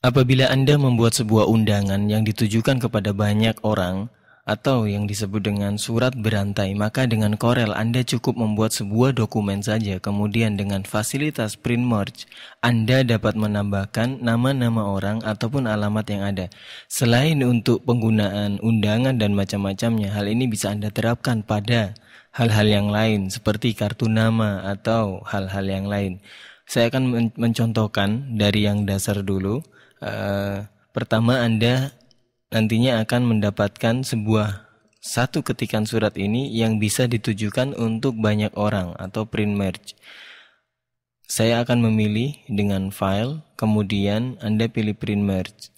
Apabila Anda membuat sebuah undangan yang ditujukan kepada banyak orang atau yang disebut dengan surat berantai, maka dengan Corel Anda cukup membuat sebuah dokumen saja. Kemudian dengan fasilitas print merge, Anda dapat menambahkan nama-nama orang ataupun alamat yang ada. Selain untuk penggunaan undangan dan macam-macamnya, hal ini bisa Anda terapkan pada hal-hal yang lain seperti kartu nama atau hal-hal yang lain. Saya akan mencontohkan dari yang dasar dulu. Pertama, Anda nantinya akan mendapatkan satu ketikan surat ini yang bisa ditujukan untuk banyak orang atau print merge. Saya akan memilih dengan file, kemudian Anda pilih print merge.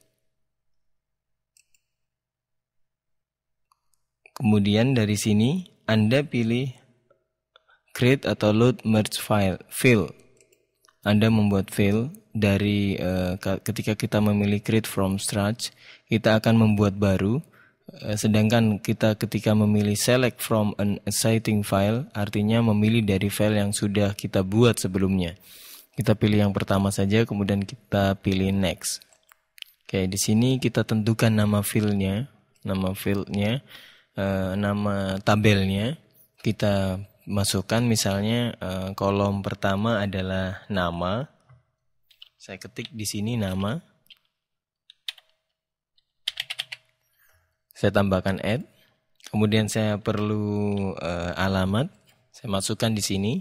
Kemudian dari sini Anda pilih create atau load merge file. Anda membuat file dari ketika kita memilih create from scratch, kita akan membuat baru. Sedangkan kita ketika memilih select from an existing file, artinya memilih dari file yang sudah kita buat sebelumnya. Kita pilih yang pertama saja, kemudian kita pilih next. Oke, di sini kita tentukan nama filenya, nama tabelnya. Kita masukkan misalnya kolom pertama adalah nama. Saya ketik di sini nama. Saya tambahkan add. Kemudian saya perlu alamat. Saya masukkan di sini.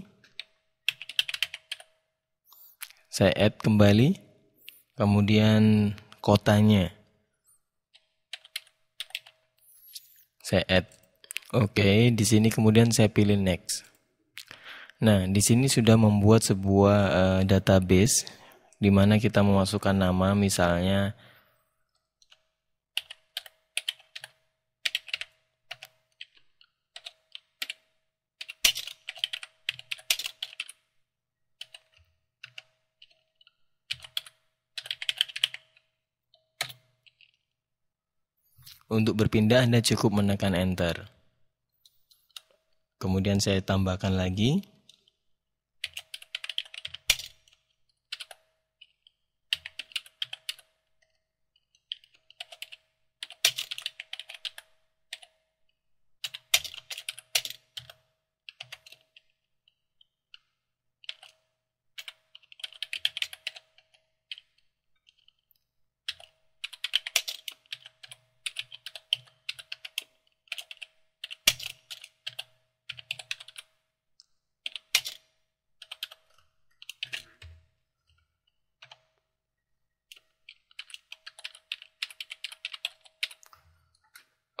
Saya add kembali. Kemudian kotanya. Saya add. Oke, di sini kemudian saya pilih next. Nah, di sini sudah membuat sebuah database di mana kita memasukkan nama misalnya untuk berpindah Anda cukup menekan enter. Kemudian saya tambahkan lagi.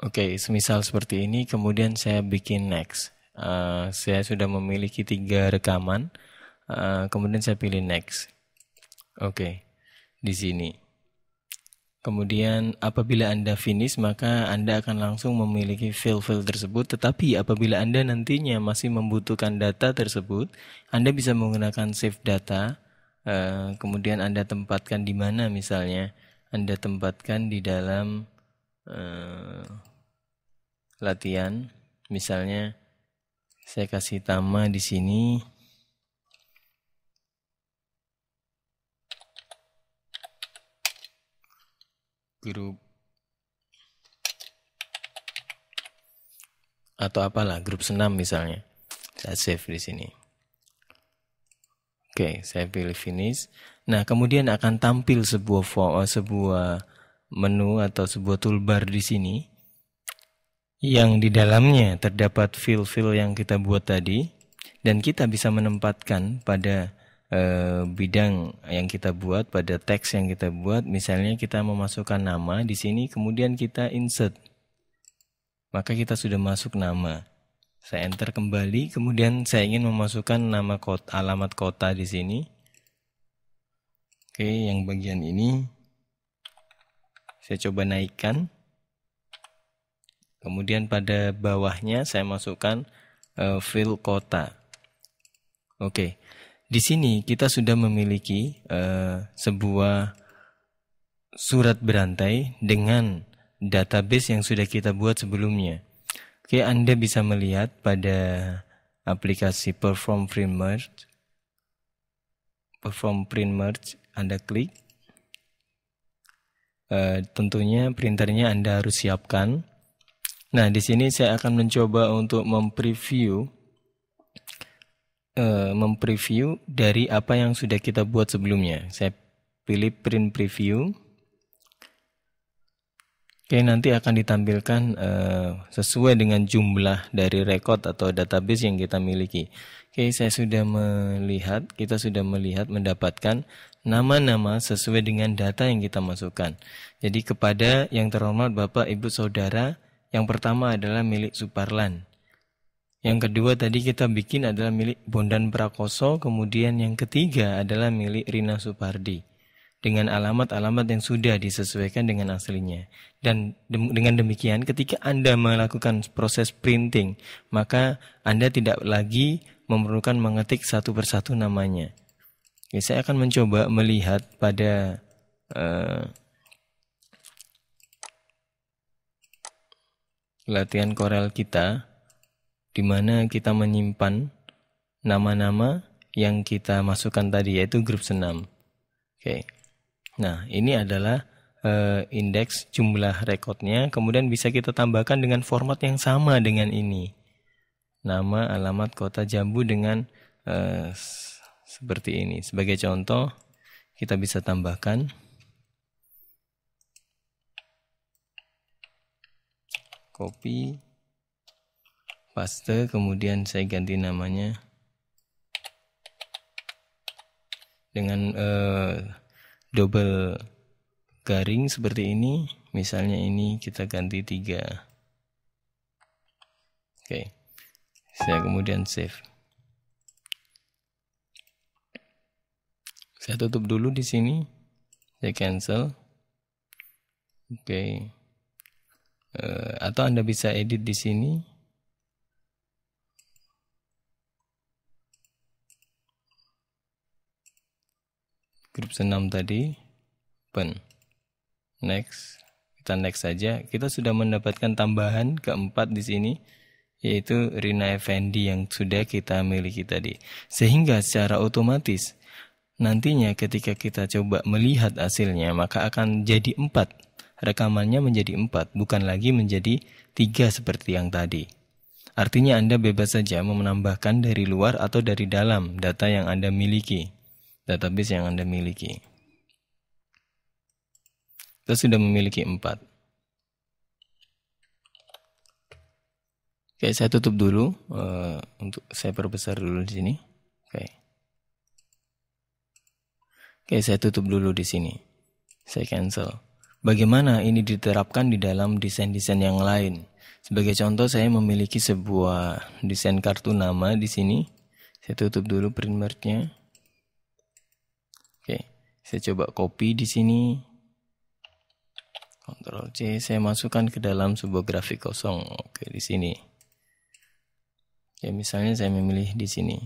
Oke, semisal seperti ini, kemudian saya bikin next. Saya sudah memiliki 3 rekaman, kemudian saya pilih next. Oke, di sini. Kemudian apabila Anda finish, maka Anda akan langsung memiliki file-file tersebut. Tetapi apabila Anda nantinya masih membutuhkan data tersebut, Anda bisa menggunakan save data. Kemudian Anda tempatkan di mana misalnya. Anda tempatkan di dalam latihan, misalnya saya kasih nama di sini grup atau apalah, grup senam misalnya. Saya save di sini. Oke, saya pilih finish. Nah, kemudian akan tampil sebuah menu atau sebuah toolbar di sini yang di dalamnya terdapat file-file yang kita buat tadi, dan kita bisa menempatkan pada bidang yang kita buat, pada teks yang kita buat. Misalnya kita memasukkan nama di sini, kemudian kita insert, maka kita sudah masuk nama. Saya enter kembali, kemudian saya ingin memasukkan nama alamat kota di sini. Oke, yang bagian ini saya coba naikkan. Kemudian pada bawahnya saya masukkan file kota. Oke, di sini kita sudah memiliki sebuah surat berantai dengan database yang sudah kita buat sebelumnya. Oke, Anda bisa melihat pada aplikasi Perform Print Merge, Anda klik. tentunya printernya Anda harus siapkan. Nah, di sini saya akan mencoba untuk mempreview dari apa yang sudah kita buat sebelumnya. Saya pilih print preview. Oke, nanti akan ditampilkan sesuai dengan jumlah dari record atau database yang kita miliki. Oke, kita sudah melihat mendapatkan nama-nama sesuai dengan data yang kita masukkan. Jadi kepada yang terhormat Bapak, Ibu, Saudara, yang pertama adalah milik Suparlan. Yang kedua tadi kita bikin adalah milik Bondan Prakoso, kemudian yang ketiga adalah milik Rina Supardi. Dengan alamat-alamat yang sudah disesuaikan dengan aslinya. Dan dengan demikian ketika Anda melakukan proses printing, maka Anda tidak lagi memerlukan mengetik satu persatu namanya. Oke, saya akan mencoba melihat pada latihan Corel kita, di mana kita menyimpan nama-nama yang kita masukkan tadi, yaitu grup senam. Oke. Nah, ini adalah indeks jumlah rekodnya. Kemudian bisa kita tambahkan dengan format yang sama dengan ini. Nama, alamat, kota Jambu dengan seperti ini. Sebagai contoh, kita bisa tambahkan copy, paste, kemudian saya ganti namanya dengan double garing seperti ini. Misalnya ini kita ganti 3. Oke. Saya kemudian save. Saya tutup dulu di sini. Saya cancel. Oke. Atau Anda bisa edit di sini. Grup senam tadi, open, next, kita next saja. Kita sudah mendapatkan tambahan keempat di sini, yaitu Rina Effendi yang sudah kita miliki tadi. Sehingga secara otomatis nantinya ketika kita coba melihat hasilnya, maka akan jadi 4. Rekamannya menjadi 4, bukan lagi menjadi 3 seperti yang tadi. Artinya Anda bebas saja menambahkan dari luar atau dari dalam data yang Anda miliki. Database yang Anda miliki. Kita sudah memiliki 4. Oke, saya tutup dulu. Untuk saya perbesar dulu di sini. Oke, saya tutup dulu di sini. Saya cancel. Bagaimana ini diterapkan di dalam desain-desain yang lain? Sebagai contoh, saya memiliki sebuah desain kartu nama di sini. Saya tutup dulu print merge-nya. Oke, saya coba copy di sini. Ctrl C, saya masukkan ke dalam sebuah grafik kosong. Oke, di sini. Ya, misalnya saya memilih di sini.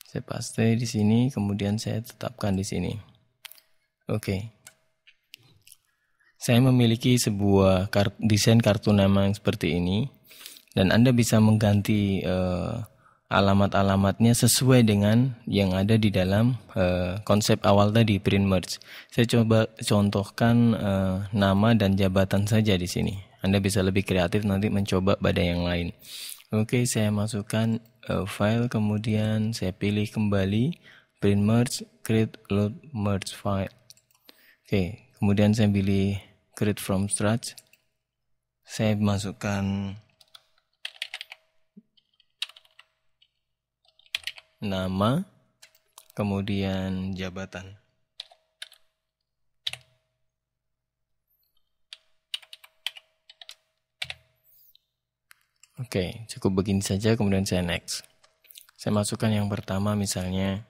Saya paste di sini, kemudian saya tetapkan di sini. Oke. Saya memiliki sebuah desain kartu nama yang seperti ini, dan Anda bisa mengganti alamat-alamatnya sesuai dengan yang ada di dalam konsep awal tadi, print merge. Saya coba contohkan nama dan jabatan saja di sini. Anda bisa lebih kreatif nanti mencoba pada yang lain. Oke, saya masukkan file, kemudian saya pilih kembali print merge, create load merge file. Oke, kemudian saya pilih create from scratch. Saya masukkan nama, kemudian jabatan. Oke, cukup begini saja, kemudian saya next. Saya masukkan yang pertama misalnya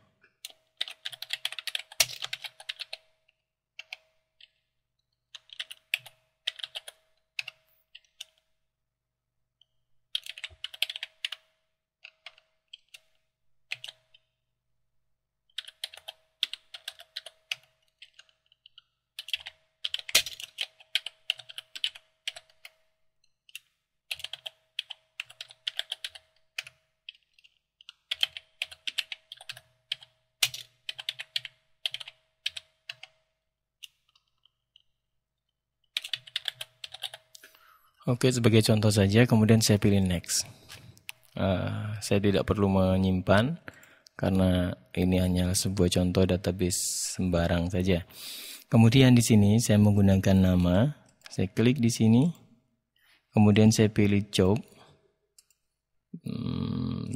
Oke, sebagai contoh saja, kemudian saya pilih next. Saya tidak perlu menyimpan karena ini hanyalah sebuah contoh database sembarang saja. Kemudian di sini saya menggunakan nama, saya klik di sini, kemudian saya pilih job,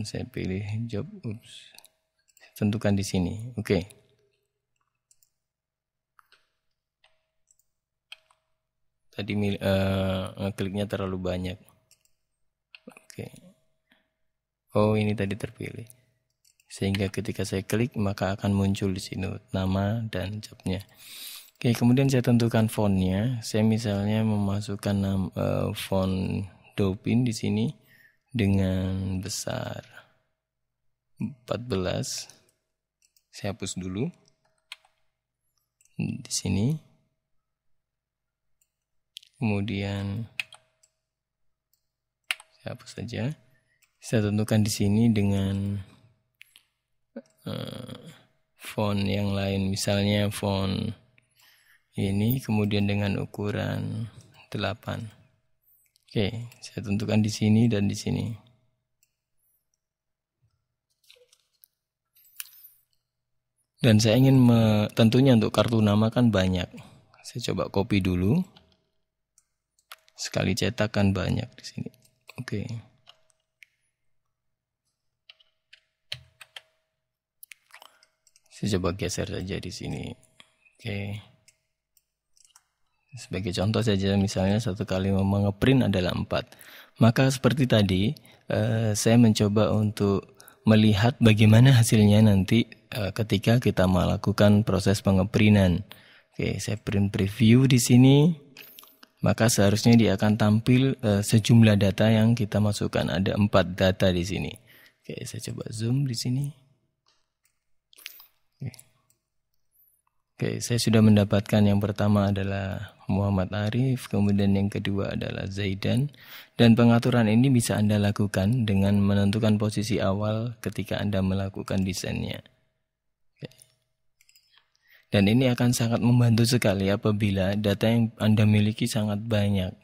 saya pilih job, tentukan di sini, oke. Tadi kliknya terlalu banyak, oke. Oh, ini tadi terpilih. Sehingga ketika saya klik maka akan muncul di sini nama dan jobnya. Oke, kemudian saya tentukan fontnya. Saya misalnya memasukkan font Dopin di sini dengan besar 14. Saya hapus dulu di sini. Kemudian saya hapus saja. Saya tentukan di sini dengan font yang lain, misalnya font ini, kemudian dengan ukuran 8. Oke, saya tentukan di sini dan di sini. Dan saya ingin tentunya untuk kartu nama kan banyak. Saya coba copy dulu. Sekali cetak kan banyak di sini. Oke. Saya coba geser saja di sini. Oke. Sebagai contoh saja, misalnya satu kali ngeprint adalah 4. Maka seperti tadi, saya mencoba untuk melihat bagaimana hasilnya nanti ketika kita melakukan proses pengeprintan. Oke, saya print preview di sini. Maka seharusnya dia akan tampil sejumlah data yang kita masukkan. Ada 4 data di sini. Oke, saya coba zoom di sini. Oke, saya sudah mendapatkan yang pertama adalah Muhammad Arif, kemudian yang kedua adalah Zaidan. Dan pengaturan ini bisa Anda lakukan dengan menentukan posisi awal ketika Anda melakukan desainnya. Oke. Dan ini akan sangat membantu sekali apabila data yang Anda miliki sangat banyak.